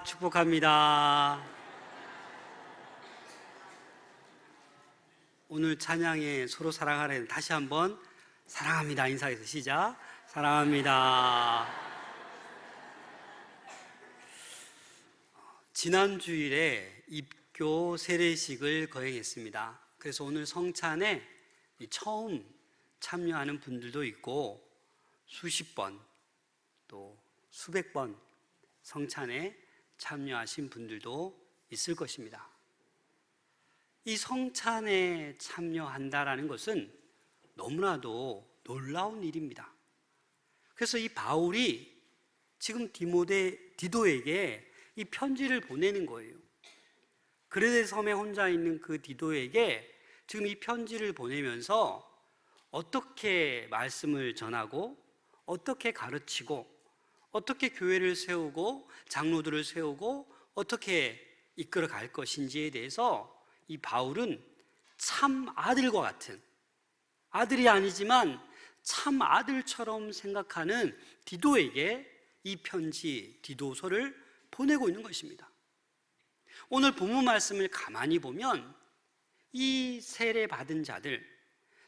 축복합니다. 오늘 찬양에 서로 사랑하는 다시 한번 사랑합니다 인사해서 시작. 사랑합니다. 지난 주일에 입교 세례식을 거행했습니다. 그래서 오늘 성찬에 처음 참여하는 분들도 있고 수십 번 또 수백 번 성찬에 참여하신 분들도 있을 것입니다. 이 성찬에 참여한다라는 것은 너무나도 놀라운 일입니다. 그래서 이 바울이 지금 디도에게 이 편지를 보내는 거예요. 그레데 섬에 혼자 있는 그 디도에게 지금 이 편지를 보내면서 어떻게 말씀을 전하고 어떻게 가르치고 어떻게 교회를 세우고 장로들을 세우고 어떻게 이끌어 갈 것인지에 대해서 이 바울은 참 아들과 같은, 아들이 아니지만 참 아들처럼 생각하는 디도에게 이 편지 디도서를 보내고 있는 것입니다. 오늘 본문 말씀을 가만히 보면 이 세례 받은 자들,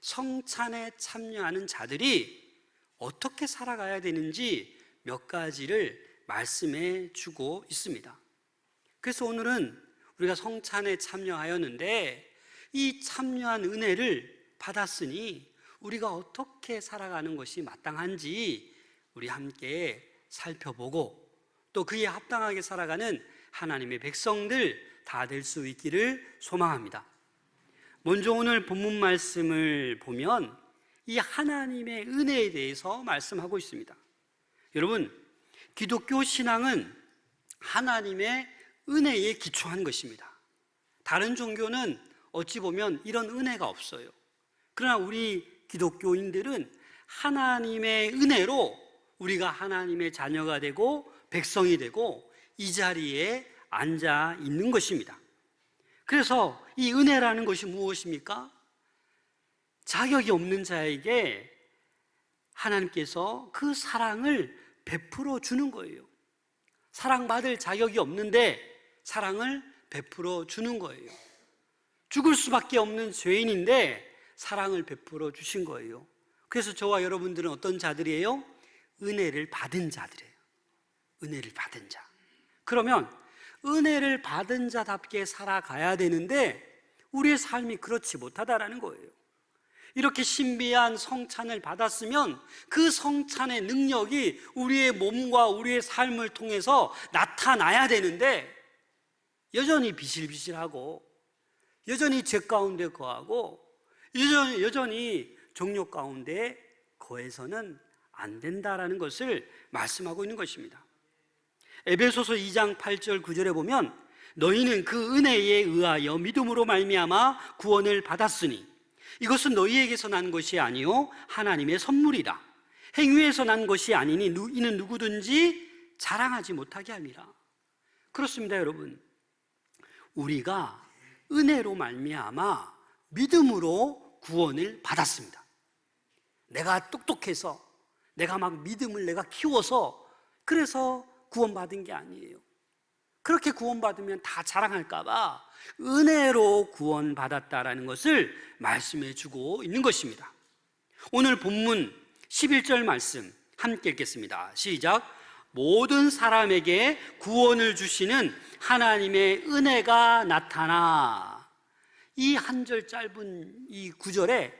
성찬에 참여하는 자들이 어떻게 살아가야 되는지 몇 가지를 말씀해 주고 있습니다. 그래서 오늘은 우리가 성찬에 참여하였는데 이 참여한 은혜를 받았으니 우리가 어떻게 살아가는 것이 마땅한지 우리 함께 살펴보고 또 그에 합당하게 살아가는 하나님의 백성들 다 될 수 있기를 소망합니다. 먼저 오늘 본문 말씀을 보면 이 하나님의 은혜에 대해서 말씀하고 있습니다. 여러분, 기독교 신앙은 하나님의 은혜에 기초한 것입니다. 다른 종교는 어찌 보면 이런 은혜가 없어요. 그러나 우리 기독교인들은 하나님의 은혜로 우리가 하나님의 자녀가 되고 백성이 되고 이 자리에 앉아 있는 것입니다. 그래서 이 은혜라는 것이 무엇입니까? 자격이 없는 자에게 하나님께서 그 사랑을 베풀어 주는 거예요. 사랑받을 자격이 없는데 사랑을 베풀어 주는 거예요. 죽을 수밖에 없는 죄인인데 사랑을 베풀어 주신 거예요. 그래서 저와 여러분들은 어떤 자들이에요? 은혜를 받은 자들이에요. 은혜를 받은 자. 그러면 은혜를 받은 자답게 살아가야 되는데 우리의 삶이 그렇지 못하다라는 거예요. 이렇게 신비한 성찬을 받았으면 그 성찬의 능력이 우리의 몸과 우리의 삶을 통해서 나타나야 되는데 여전히 비실비실하고 여전히 죄 가운데 거하고 여전히 정욕 가운데 거해서는 안 된다라는 것을 말씀하고 있는 것입니다. 에베소서 2장 8절 9절에 보면 너희는 그 은혜에 의하여 믿음으로 말미암아 구원을 받았으니 이것은 너희에게서 난 것이 아니요 하나님의 선물이라. 행위에서 난 것이 아니니 이는 누구든지 자랑하지 못하게 함이라. 그렇습니다, 여러분. 우리가 은혜로 말미암아 믿음으로 구원을 받았습니다. 내가 똑똑해서 내가 막 믿음을 내가 키워서 그래서 구원받은 게 아니에요. 그렇게 구원받으면 다 자랑할까 봐 은혜로 구원받았다라는 것을 말씀해 주고 있는 것입니다. 오늘 본문 11절 말씀 함께 읽겠습니다. 시작. 모든 사람에게 구원을 주시는 하나님의 은혜가 나타나. 이 한 절 짧은 이 구절에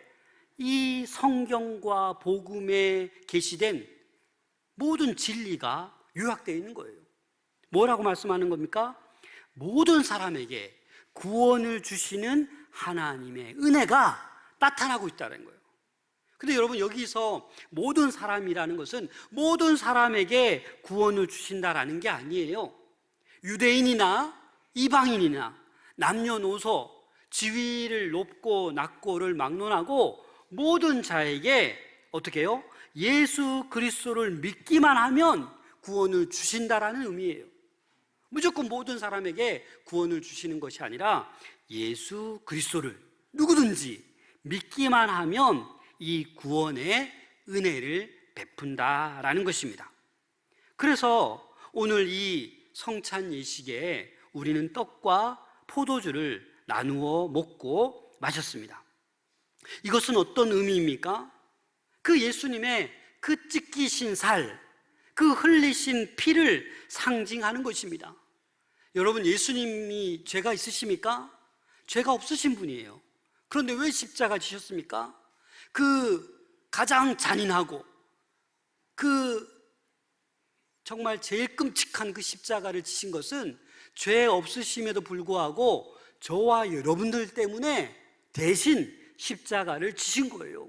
이 성경과 복음에 계시된 모든 진리가 요약되어 있는 거예요. 뭐라고 말씀하는 겁니까? 모든 사람에게 구원을 주시는 하나님의 은혜가 나타나고 있다는 거예요. 근데 여러분, 여기서 모든 사람이라는 것은 모든 사람에게 구원을 주신다라는 게 아니에요. 유대인이나 이방인이나 남녀노소, 지위를 높고 낮고를 막론하고 모든 자에게 어떻게 해요? 예수 그리스도를 믿기만 하면 구원을 주신다라는 의미예요. 무조건 모든 사람에게 구원을 주시는 것이 아니라 예수 그리스도를 누구든지 믿기만 하면 이 구원의 은혜를 베푼다라는 것입니다. 그래서 오늘 이 성찬 예식에 우리는 떡과 포도주를 나누어 먹고 마셨습니다. 이것은 어떤 의미입니까? 그 예수님의 그 찢기신 살, 그 흘리신 피를 상징하는 것입니다. 여러분, 예수님이 죄가 있으십니까? 죄가 없으신 분이에요. 그런데 왜 십자가 지셨습니까? 그 가장 잔인하고 정말 제일 끔찍한 그 십자가를 지신 것은 죄 없으심에도 불구하고 저와 여러분들 때문에 대신 십자가를 지신 거예요.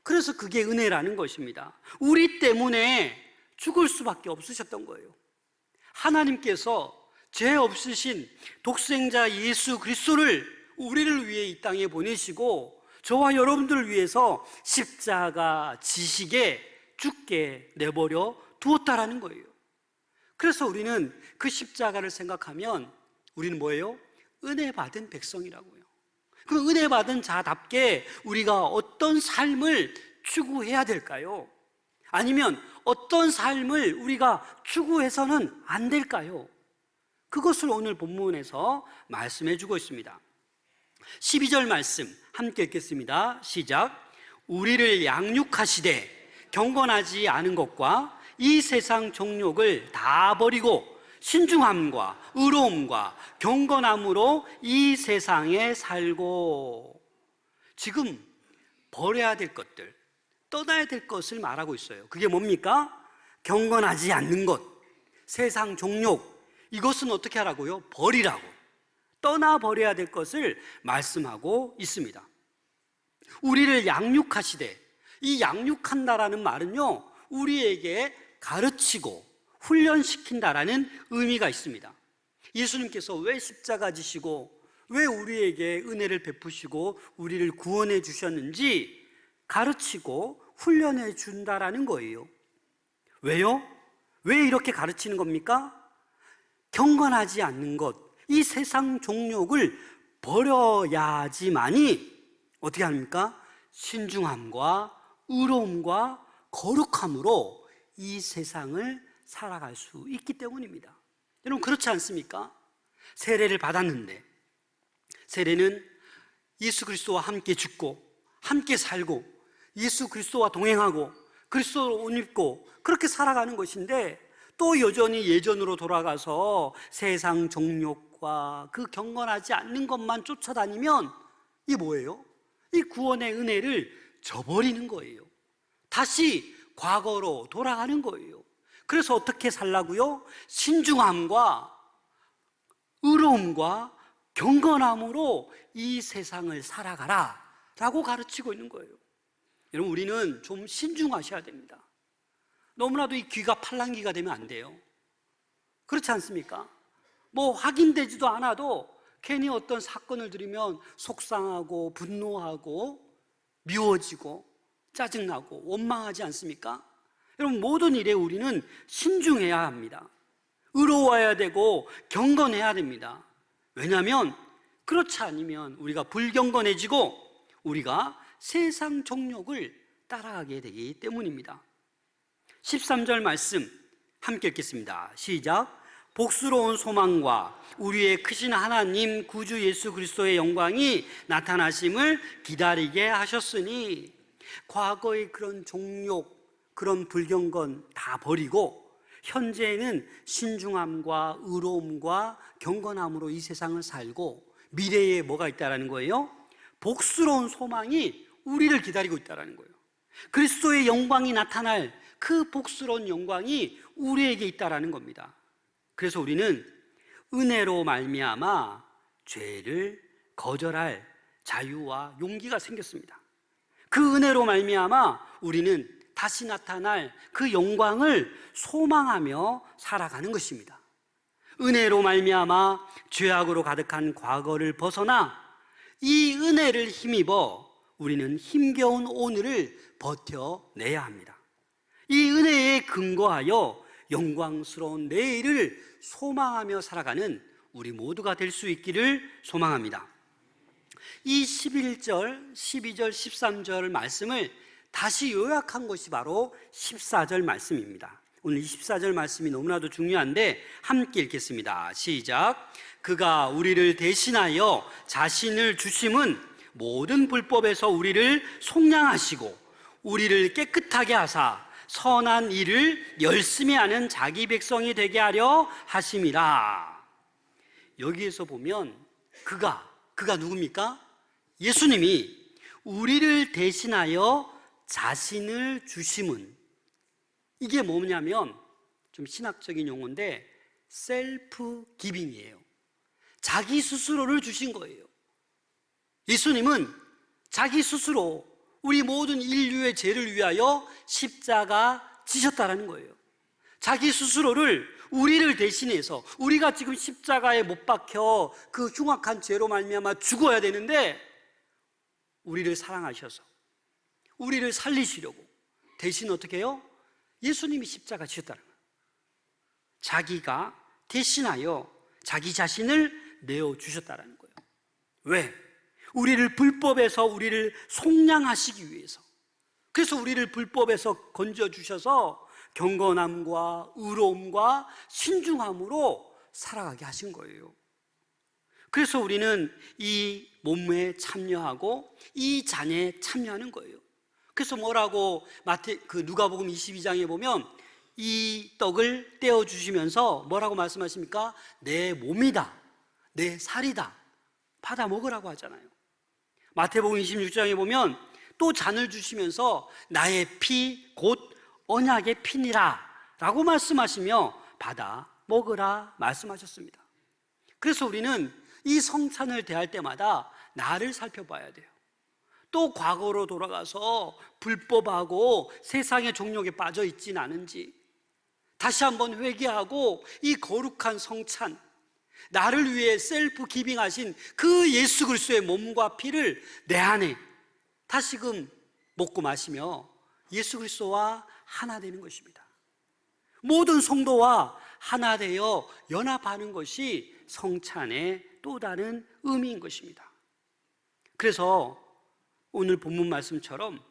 그래서 그게 은혜라는 것입니다. 우리 때문에 죽을 수밖에 없으셨던 거예요. 하나님께서 죄 없으신 독생자 예수 그리스도를 우리를 위해 이 땅에 보내시고 저와 여러분들을 위해서 십자가 지시게 죽게 내버려 두었다라는 거예요. 그래서 우리는 그 십자가를 생각하면 우리는 뭐예요? 은혜 받은 백성이라고요. 그 은혜 받은 자답게 우리가 어떤 삶을 추구해야 될까요? 아니면 어떤 삶을 우리가 추구해서는 안 될까요? 그것을 오늘 본문에서 말씀해 주고 있습니다. 12절 말씀 함께 읽겠습니다. 시작. 우리를 양육하시되 경건하지 않은 것과 이 세상 정욕을 다 버리고 신중함과 의로움과 경건함으로 이 세상에 살고. 지금 버려야 될 것들, 떠나야 될 것을 말하고 있어요. 그게 뭡니까? 경건하지 않는 것, 세상 정욕, 이것은 어떻게 하라고요? 버리라고, 떠나버려야 될 것을 말씀하고 있습니다. 우리를 양육하시되, 이 양육한다라는 말은요, 우리에게 가르치고 훈련시킨다라는 의미가 있습니다. 예수님께서 왜 십자가 지시고 왜 우리에게 은혜를 베푸시고 우리를 구원해 주셨는지 가르치고 훈련해 준다라는 거예요. 왜요? 왜 이렇게 가르치는 겁니까? 경건하지 않는 것, 이 세상 종욕을 버려야지만이 어떻게 합니까? 신중함과 의로움과 거룩함으로 이 세상을 살아갈 수 있기 때문입니다. 여러분, 그렇지 않습니까? 세례를 받았는데, 세례는 예수 그리스도와 함께 죽고 함께 살고 예수 그리스도와 동행하고 그리스도로 옷 입고 그렇게 살아가는 것인데, 또 여전히 예전으로 돌아가서 세상 정욕과 그 경건하지 않는 것만 쫓아다니면 이게 뭐예요? 이 구원의 은혜를 저버리는 거예요. 다시 과거로 돌아가는 거예요. 그래서 어떻게 살라고요? 신중함과 의로움과 경건함으로 이 세상을 살아가라 라고 가르치고 있는 거예요. 여러분, 우리는 좀 신중하셔야 됩니다. 너무나도 이 귀가 팔랑귀가 되면 안 돼요. 그렇지 않습니까? 뭐 확인되지도 않아도 괜히 어떤 사건을 들으면 속상하고 분노하고 미워지고 짜증나고 원망하지 않습니까? 여러분, 모든 일에 우리는 신중해야 합니다. 의로워야 되고 경건해야 됩니다. 왜냐하면 그렇지 않으면 우리가 불경건해지고 우리가 세상 정욕을 따라가게 되기 때문입니다. 13절 말씀 함께 읽겠습니다. 시작. 복스러운 소망과 우리의 크신 하나님 구주 예수 그리스도의 영광이 나타나심을 기다리게 하셨으니, 과거의 그런 종욕, 그런 불경건 다 버리고 현재는 신중함과 의로움과 경건함으로 이 세상을 살고 미래에 뭐가 있다라는 거예요? 복스러운 소망이 우리를 기다리고 있다라는 거예요. 그리스도의 영광이 나타날 그 복스러운 영광이 우리에게 있다라는 겁니다. 그래서 우리는 은혜로 말미암아 죄를 거절할 자유와 용기가 생겼습니다. 그 은혜로 말미암아 우리는 다시 나타날 그 영광을 소망하며 살아가는 것입니다. 은혜로 말미암아 죄악으로 가득한 과거를 벗어나 이 은혜를 힘입어 우리는 힘겨운 오늘을 버텨내야 합니다. 이 은혜에 근거하여 영광스러운 내일을 소망하며 살아가는 우리 모두가 될 수 있기를 소망합니다. 이 11절, 12절, 13절 말씀을 다시 요약한 것이 바로 14절 말씀입니다. 오늘 24절 말씀이 너무나도 중요한데 함께 읽겠습니다. 시작. 그가 우리를 대신하여 자신을 주심은 모든 불법에서 우리를 속량하시고 우리를 깨끗하게 하사 선한 일을 열심히 하는 자기 백성이 되게 하려 하심이라. 여기에서 보면 그가 누굽니까? 예수님이 우리를 대신하여 자신을 주심은, 이게 뭐냐면 좀 신학적인 용어인데 셀프 기빙이에요. 자기 스스로를 주신 거예요. 예수님은 자기 스스로 우리 모든 인류의 죄를 위하여 십자가 지셨다라는 거예요. 자기 스스로를 우리를 대신해서, 우리가 지금 십자가에 못 박혀 그 흉악한 죄로 말미암아 죽어야 되는데 우리를 사랑하셔서 우리를 살리시려고 대신 어떻게 해요? 예수님이 십자가 지셨다는 거예요. 자기가 대신하여 자기 자신을 내어주셨다는 거예요. 왜? 우리를 불법에서 우리를 속량하시기 위해서. 그래서 우리를 불법에서 건져주셔서 경건함과 의로움과 신중함으로 살아가게 하신 거예요. 그래서 우리는 이 몸매에 참여하고 이 잔에 참여하는 거예요. 그래서 뭐라고 누가복음 22장에 보면 이 떡을 떼어 주시면서 뭐라고 말씀하십니까? 내 몸이다, 내 살이다, 받아 먹으라고 하잖아요. 마태복음 26장에 보면 또 잔을 주시면서 나의 피 곧 언약의 피니라 라고 말씀하시며 받아 먹으라 말씀하셨습니다. 그래서 우리는 이 성찬을 대할 때마다 나를 살펴봐야 돼요. 또 과거로 돌아가서 불법하고 세상의 종욕에 빠져 있진 않은지 다시 한번 회개하고 이 거룩한 성찬, 나를 위해 셀프 기빙하신 그 예수 그리스도의 몸과 피를 내 안에 다시금 먹고 마시며 예수 그리스도와 하나 되는 것입니다. 모든 성도와 하나 되어 연합하는 것이 성찬의 또 다른 의미인 것입니다. 그래서 오늘 본문 말씀처럼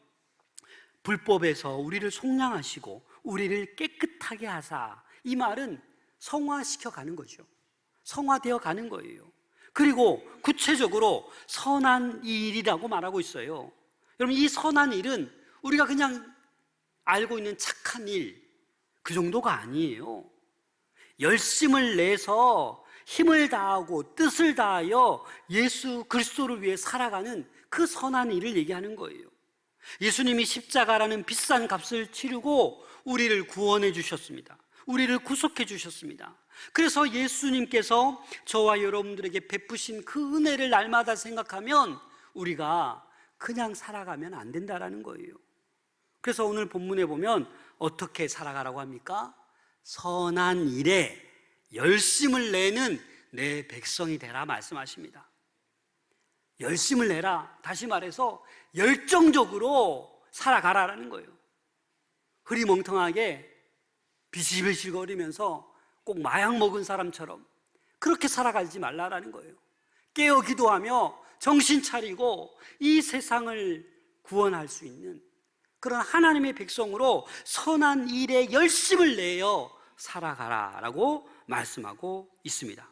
불법에서 우리를 속량하시고 우리를 깨끗하게 하사, 이 말은 성화시켜 가는 거죠. 성화되어 가는 거예요. 그리고 구체적으로 선한 일이라고 말하고 있어요. 여러분, 이 선한 일은 우리가 그냥 알고 있는 착한 일, 그 정도가 아니에요. 열심을 내서 힘을 다하고 뜻을 다하여 예수 그리스도를 위해 살아가는 그 선한 일을 얘기하는 거예요. 예수님이 십자가라는 비싼 값을 치르고 우리를 구원해 주셨습니다. 우리를 구속해 주셨습니다. 그래서 예수님께서 저와 여러분들에게 베푸신 그 은혜를 날마다 생각하면 우리가 그냥 살아가면 안 된다라는 거예요. 그래서 오늘 본문에 보면 어떻게 살아가라고 합니까? 선한 일에 열심을 내는 내 백성이 되라 말씀하십니다. 열심을 내라, 다시 말해서 열정적으로 살아가라라는 거예요. 흐리멍텅하게 비실비실거리면서 꼭 마약 먹은 사람처럼 그렇게 살아가지 말라라는 거예요. 깨어 기도하며 정신 차리고 이 세상을 구원할 수 있는 그런 하나님의 백성으로 선한 일에 열심을 내어 살아가라라고 말씀하고 있습니다.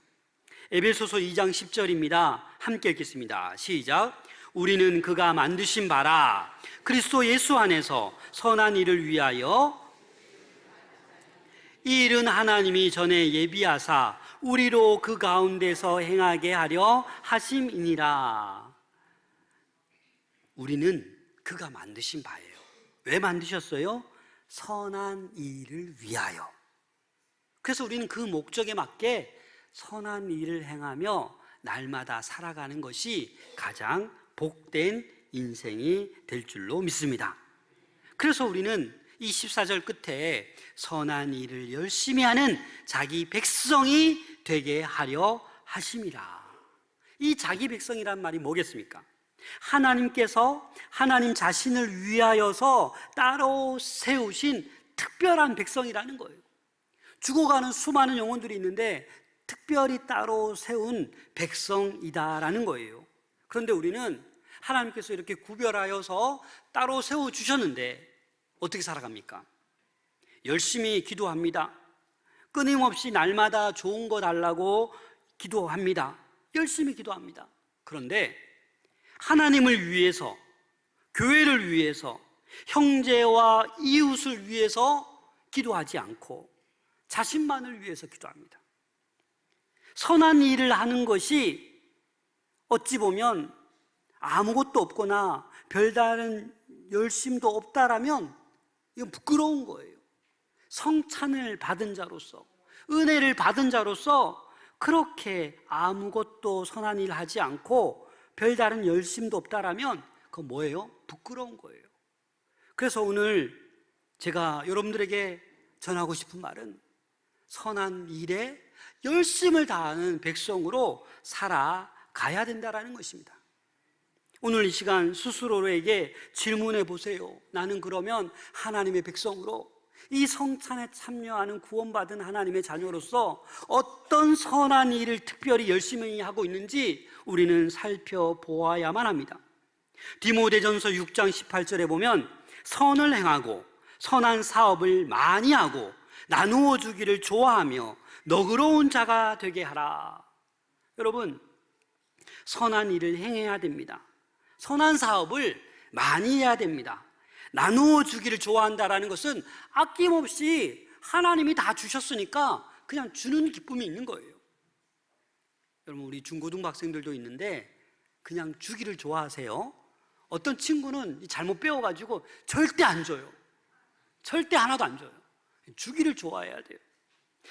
에베소서 2장 10절입니다. 함께 읽겠습니다. 시작. 우리는 그가 만드신 바라 그리스도 예수 안에서 선한 일을 위하여, 이 일은 하나님이 전에 예비하사 우리로 그 가운데서 행하게 하려 하심이니라. 우리는 그가 만드신 바예요. 왜 만드셨어요? 선한 일을 위하여. 그래서 우리는 그 목적에 맞게 선한 일을 행하며 날마다 살아가는 것이 가장 복된 인생이 될 줄로 믿습니다. 그래서 우리는 이 14절 끝에 선한 일을 열심히 하는 자기 백성이 되게 하려 하심이라. 이 자기 백성이란 말이 뭐겠습니까? 하나님께서 하나님 자신을 위하여서 따로 세우신 특별한 백성이라는 거예요. 죽어가는 수많은 영혼들이 있는데 특별히 따로 세운 백성이다라는 거예요. 그런데 우리는 하나님께서 이렇게 구별하여서 따로 세워주셨는데 어떻게 살아갑니까? 열심히 기도합니다. 끊임없이 날마다 좋은 거 달라고 기도합니다. 열심히 기도합니다. 그런데 하나님을 위해서, 교회를 위해서, 형제와 이웃을 위해서 기도하지 않고 자신만을 위해서 기도합니다. 선한 일을 하는 것이 어찌 보면 아무것도 없거나 별다른 열심도 없다라면 이건 부끄러운 거예요. 성찬을 받은 자로서, 은혜를 받은 자로서 그렇게 아무것도 선한 일 하지 않고 별다른 열심도 없다라면 그건 뭐예요? 부끄러운 거예요. 그래서 오늘 제가 여러분들에게 전하고 싶은 말은 선한 일에 열심을 다하는 백성으로 살아가야 된다는 것입니다. 오늘 이 시간 스스로에게 질문해 보세요. 나는 그러면 하나님의 백성으로 이 성찬에 참여하는 구원받은 하나님의 자녀로서 어떤 선한 일을 특별히 열심히 하고 있는지 우리는 살펴보아야만 합니다. 디모데전서 6장 18절에 보면 선을 행하고 선한 사업을 많이 하고 나누어 주기를 좋아하며 너그러운 자가 되게 하라. 여러분, 선한 일을 행해야 됩니다. 선한 사업을 많이 해야 됩니다. 나누어 주기를 좋아한다라는 것은 아낌없이 하나님이 다 주셨으니까 그냥 주는 기쁨이 있는 거예요. 여러분, 우리 중고등부 학생들도 있는데 그냥 주기를 좋아하세요. 어떤 친구는 잘못 배워가지고 절대 안 줘요. 절대 하나도 안 줘요. 주기를 좋아해야 돼요.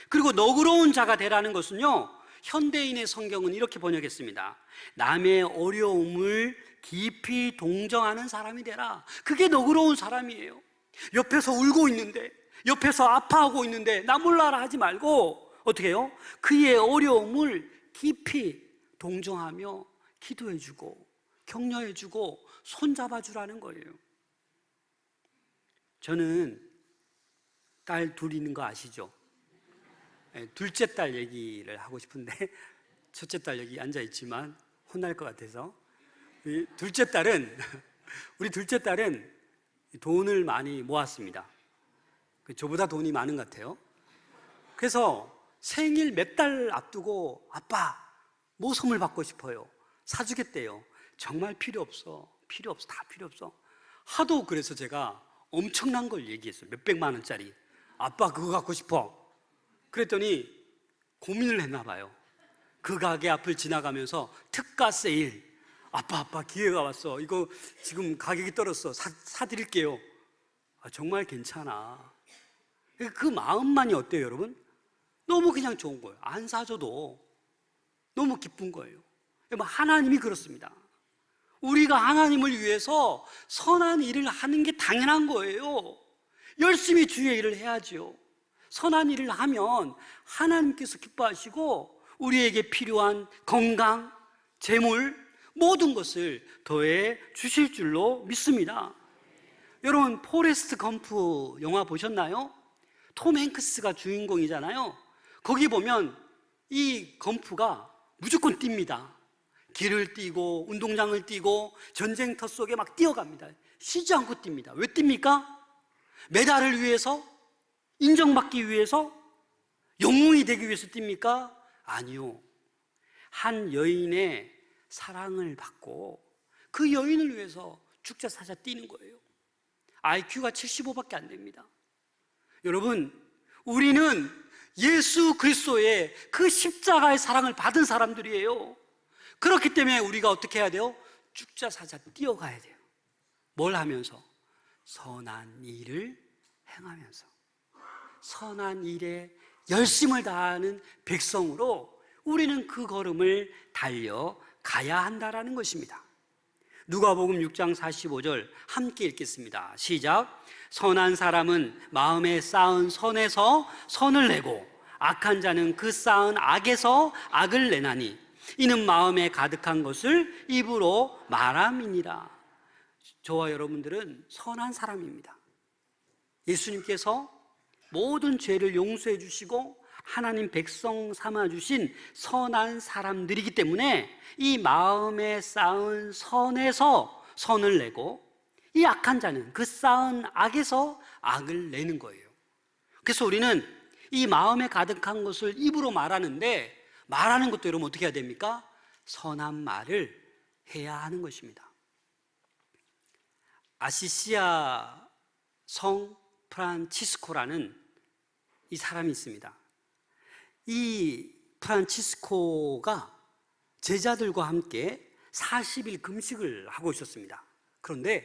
그리고 너그러운 자가 되라는 것은요, 현대인의 성경은 이렇게 번역했습니다. 남의 어려움을 깊이 동정하는 사람이 되라. 그게 너그러운 사람이에요. 옆에서 울고 있는데, 옆에서 아파하고 있는데 나 몰라라 하지 말고 어떻게 해요? 그의 어려움을 깊이 동정하며 기도해주고 격려해주고 손잡아주라는 거예요. 저는 딸 둘 있는 거 아시죠? 둘째 딸 얘기를 하고 싶은데 첫째 딸 여기 앉아있지만 혼날 것 같아서, 우리 둘째 딸은 돈을 많이 모았습니다. 저보다 돈이 많은 것 같아요. 그래서 생일 몇 달 앞두고 아빠 뭐 선물 받고 싶어요? 사주겠대요. 정말 필요 없어, 다 필요 없어. 하도 그래서 제가 엄청난 걸 얘기했어요. 몇백만 원짜리. 아빠 그거 갖고 싶어. 그랬더니 고민을 했나 봐요. 그 가게 앞을 지나가면서 특가 세일. 아빠 기회가 왔어. 이거 지금 가격이 떨어졌어. 사드릴게요. 정말 괜찮아. 그 마음만이 어때요, 여러분? 너무 그냥 좋은 거예요. 안 사줘도 너무 기쁜 거예요. 하나님이 그렇습니다. 우리가 하나님을 위해서 선한 일을 하는 게 당연한 거예요. 열심히 주의 일을 해야죠. 선한 일을 하면 하나님께서 기뻐하시고 우리에게 필요한 건강, 재물, 모든 것을 더해 주실 줄로 믿습니다. 여러분, 포레스트 검프 영화 보셨나요? 톰 행크스가 주인공이잖아요. 거기 보면 이 검프가 무조건 뜁니다. 길을 뛰고 운동장을 뛰고 전쟁터 속에 막 뛰어갑니다. 쉬지 않고 뜁니다. 왜 뜁니까? 메달을 위해서? 인정받기 위해서? 영웅이 되기 위해서 뜁니까? 아니요. 한 여인의 사랑을 받고 그 여인을 위해서 죽자사자 뛰는 거예요. IQ가 75밖에 안 됩니다. 여러분, 우리는 예수 그리스도의 그 십자가의 사랑을 받은 사람들이에요. 그렇기 때문에 우리가 어떻게 해야 돼요? 죽자사자 뛰어가야 돼요. 뭘 하면서? 선한 일을 행하면서. 선한 일에 열심을 다하는 백성으로 우리는 그 걸음을 달려가야 한다는 것입니다. 누가복음 6장 45절 함께 읽겠습니다. 시작. 선한 사람은 마음에 쌓은 선에서 선을 내고 악한 자는 그 쌓은 악에서 악을 내나니 이는 마음에 가득한 것을 입으로 말함이니라. 저와 여러분들은 선한 사람입니다. 예수님께서 모든 죄를 용서해 주시고 하나님 백성 삼아 주신 선한 사람들이기 때문에 이 마음에 쌓은 선에서 선을 내고 이 악한 자는 그 쌓은 악에서 악을 내는 거예요. 그래서 우리는 이 마음에 가득한 것을 입으로 말하는데, 말하는 것도 여러분 어떻게 해야 됩니까? 선한 말을 해야 하는 것입니다. 아시시아 성 프란치스코라는 이 사람이 있습니다. 이 프란치스코가 제자들과 함께 40일 금식을 하고 있었습니다. 그런데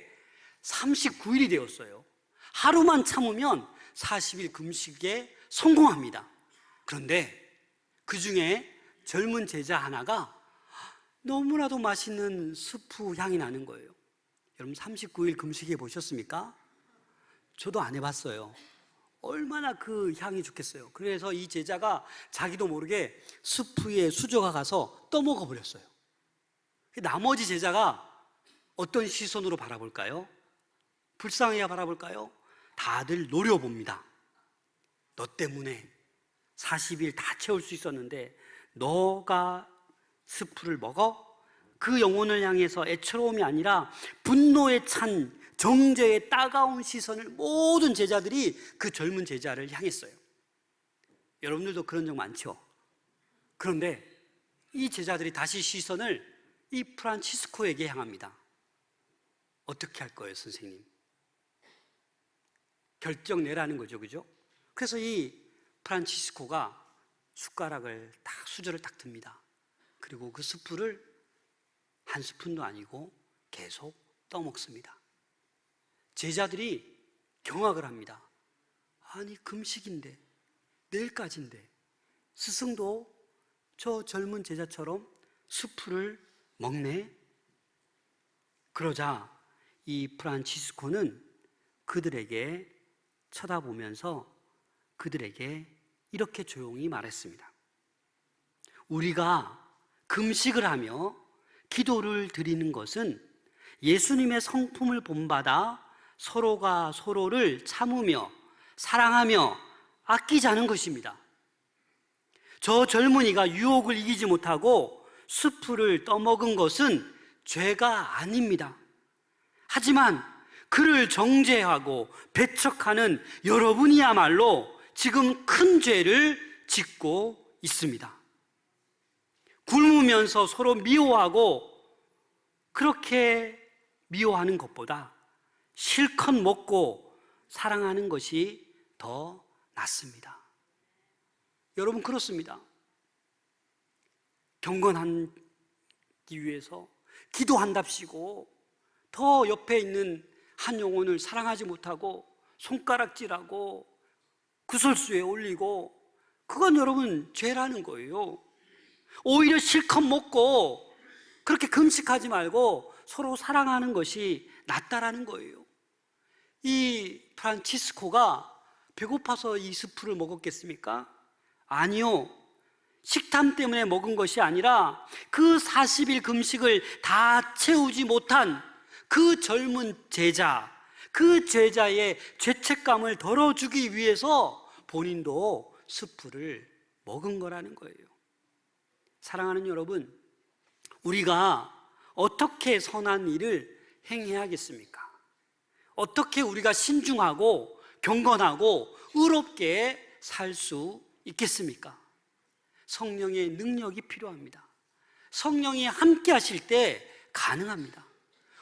39일이 되었어요. 하루만 참으면 40일 금식에 성공합니다. 그런데 그 중에 젊은 제자 하나가 너무나도 맛있는 스프 향이 나는 거예요. 여러분 39일 금식해 보셨습니까? 저도 안 해봤어요. 얼마나 그 향이 좋겠어요. 그래서 이 제자가 자기도 모르게 스프에 수저가 가서 떠먹어 버렸어요. 나머지 제자가 어떤 시선으로 바라볼까요? 불쌍해야 바라볼까요? 다들 노려봅니다. 너 때문에 40일 다 채울 수 있었는데 너가 스프를 먹어? 그 영혼을 향해서 애처로움이 아니라 분노에 찬 정죄의 따가운 시선을 모든 제자들이 그 젊은 제자를 향했어요. 여러분들도 그런 적 많죠? 그런데 이 제자들이 다시 시선을 이 프란치스코에게 향합니다. 어떻게 할 거예요, 선생님? 결정 내라는 거죠, 그죠? 그래서 이 프란치스코가 숟가락을 딱, 수저를 딱 듭니다. 그리고 그 스프를 한 스푼도 아니고 계속 떠먹습니다. 제자들이 경악을 합니다. 아니, 금식인데, 내일까지인데 스승도 저 젊은 제자처럼 스프를 먹네? 그러자 이 프란치스코는 그들에게 쳐다보면서 그들에게 이렇게 조용히 말했습니다. 우리가 금식을 하며 기도를 드리는 것은 예수님의 성품을 본받아 서로가 서로를 참으며 사랑하며 아끼자는 것입니다. 저 젊은이가 유혹을 이기지 못하고 스프를 떠먹은 것은 죄가 아닙니다. 하지만 그를 정죄하고 배척하는 여러분이야말로 지금 큰 죄를 짓고 있습니다. 굶으면서 서로 미워하고 그렇게 미워하는 것보다 실컷 먹고 사랑하는 것이 더 낫습니다. 여러분, 그렇습니다. 경건하기 위해서 기도한답시고 더 옆에 있는 한 영혼을 사랑하지 못하고 손가락질하고 구설수에 올리고, 그건 여러분 죄라는 거예요. 오히려 실컷 먹고 그렇게 금식하지 말고 서로 사랑하는 것이 낫다라는 거예요. 이 프란치스코가 배고파서 이 스프를 먹었겠습니까? 아니요. 식탐 때문에 먹은 것이 아니라 그 40일 금식을 다 채우지 못한 그 젊은 제자, 그 제자의 죄책감을 덜어주기 위해서 본인도 스프를 먹은 거라는 거예요. 사랑하는 여러분, 우리가 어떻게 선한 일을 행해야겠습니까? 어떻게 우리가 신중하고 경건하고 의롭게 살 수 있겠습니까? 성령의 능력이 필요합니다. 성령이 함께 하실 때 가능합니다.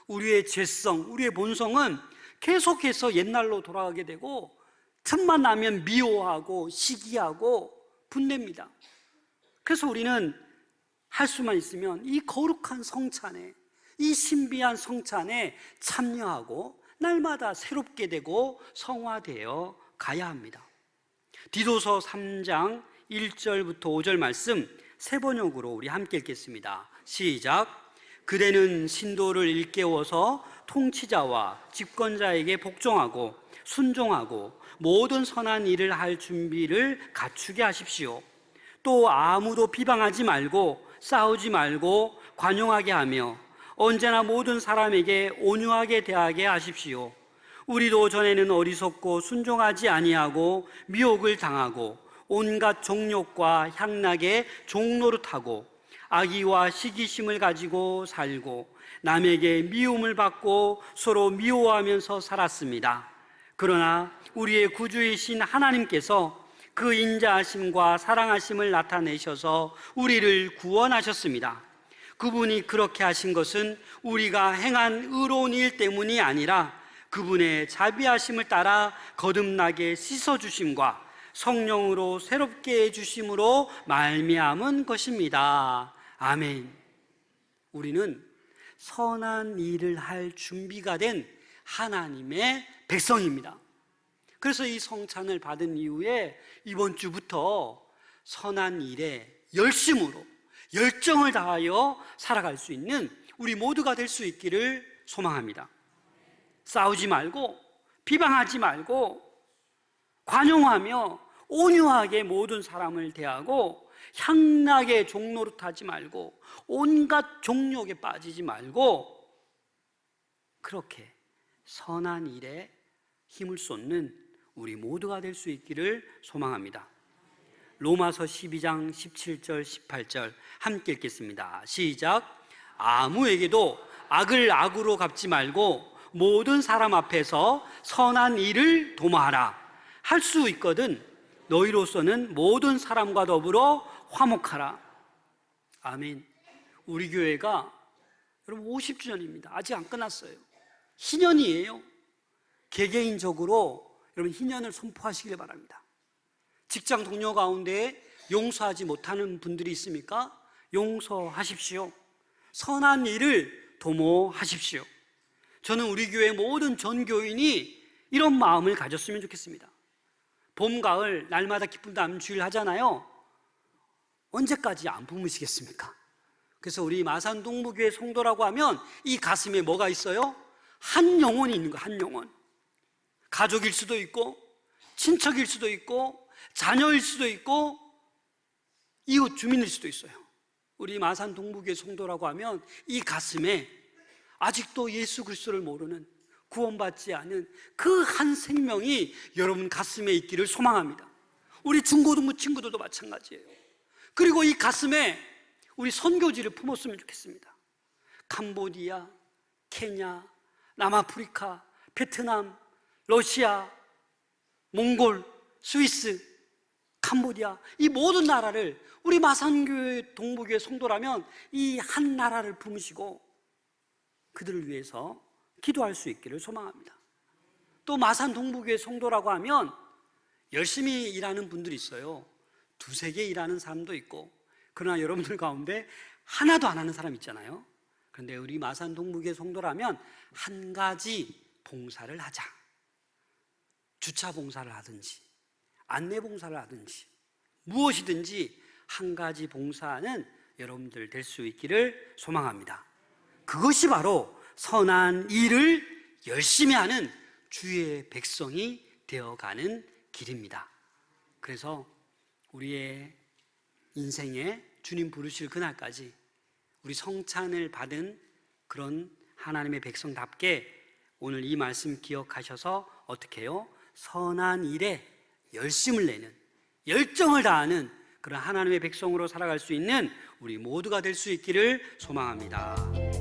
우리의 죄성, 우리의 본성은 계속해서 옛날로 돌아가게 되고 틈만 나면 미워하고 시기하고 분냅니다. 그래서 우리는 할 수만 있으면 이 거룩한 성찬에, 이 신비한 성찬에 참여하고 날마다 새롭게 되고 성화되어 가야 합니다. 디도서 3장 1절부터 5절 말씀 세 번역으로 우리 함께 읽겠습니다. 시작. 그대는 신도를 일깨워서 통치자와 집권자에게 복종하고 순종하고 모든 선한 일을 할 준비를 갖추게 하십시오. 또 아무도 비방하지 말고 싸우지 말고 관용하게 하며 언제나 모든 사람에게 온유하게 대하게 하십시오. 우리도 전에는 어리석고 순종하지 아니하고 미혹을 당하고 온갖 정욕과 향락의 종노릇하고 악의와 시기심을 가지고 살고 남에게 미움을 받고 서로 미워하면서 살았습니다. 그러나 우리의 구주이신 하나님께서 그 인자하심과 사랑하심을 나타내셔서 우리를 구원하셨습니다. 그분이 그렇게 하신 것은 우리가 행한 의로운 일 때문이 아니라 그분의 자비하심을 따라 거듭나게 씻어주심과 성령으로 새롭게 해주심으로 말미암은 것입니다. 아멘. 우리는 선한 일을 할 준비가 된 하나님의 백성입니다. 그래서 이 성찬을 받은 이후에 이번 주부터 선한 일에 열심으로 열정을 다하여 살아갈 수 있는 우리 모두가 될 수 있기를 소망합니다. 싸우지 말고 비방하지 말고 관용하며 온유하게 모든 사람을 대하고 향락의 종노릇하지 말고 온갖 종욕에 빠지지 말고 그렇게 선한 일에 힘을 쏟는 우리 모두가 될 수 있기를 소망합니다. 로마서 12장 17절 18절 함께 읽겠습니다. 시작. 아무에게도 악을 악으로 갚지 말고 모든 사람 앞에서 선한 일을 도모하라. 할 수 있거든 너희로서는 모든 사람과 더불어 화목하라. 아멘. 우리 교회가 여러분 50주년입니다. 아직 안 끝났어요. 희년이에요. 개개인적으로 여러분 희년을 선포하시길 바랍니다. 직장 동료 가운데 용서하지 못하는 분들이 있습니까? 용서하십시오. 선한 일을 도모하십시오. 저는 우리 교회 모든 전교인이 이런 마음을 가졌으면 좋겠습니다. 봄, 가을 날마다 기쁜 다음 주일 하잖아요. 언제까지 안 품으시겠습니까? 그래서 우리 마산 동부교회 성도라고 하면 이 가슴에 뭐가 있어요? 한 영혼이 있는 거예요. 한 영혼. 가족일 수도 있고 친척일 수도 있고 자녀일 수도 있고 이웃 주민일 수도 있어요. 우리 마산 동부교회 성도라고 하면 이 가슴에 아직도 예수 그리스도를 모르는 구원받지 않은 그 한 생명이 여러분 가슴에 있기를 소망합니다. 우리 중고등부 친구들도 마찬가지예요. 그리고 이 가슴에 우리 선교지를 품었으면 좋겠습니다. 캄보디아, 케냐, 남아프리카, 베트남, 러시아, 몽골, 스위스, 캄보디아 이 모든 나라를 우리 마산교회 동부교회 성도라면 이 한 나라를 품으시고 그들을 위해서 기도할 수 있기를 소망합니다. 또 마산 동부교회 성도라고 하면 열심히 일하는 분들이 있어요. 두세 개 일하는 사람도 있고 그러나 여러분들 가운데 하나도 안 하는 사람 있잖아요. 그런데 우리 마산 동부교회 성도라면 한 가지 봉사를 하자. 주차 봉사를 하든지 안내 봉사를 하든지 무엇이든지 한 가지 봉사하는 여러분들 될 수 있기를 소망합니다. 그것이 바로 선한 일을 열심히 하는 주의 백성이 되어가는 길입니다. 그래서 우리의 인생에 주님 부르실 그날까지 우리 성찬을 받은 그런 하나님의 백성답게 오늘 이 말씀 기억하셔서 어떻게 해요? 선한 일에 열심을 내는 열정을 다하는 그런 하나님의 백성으로 살아갈 수 있는 우리 모두가 될 수 있기를 소망합니다.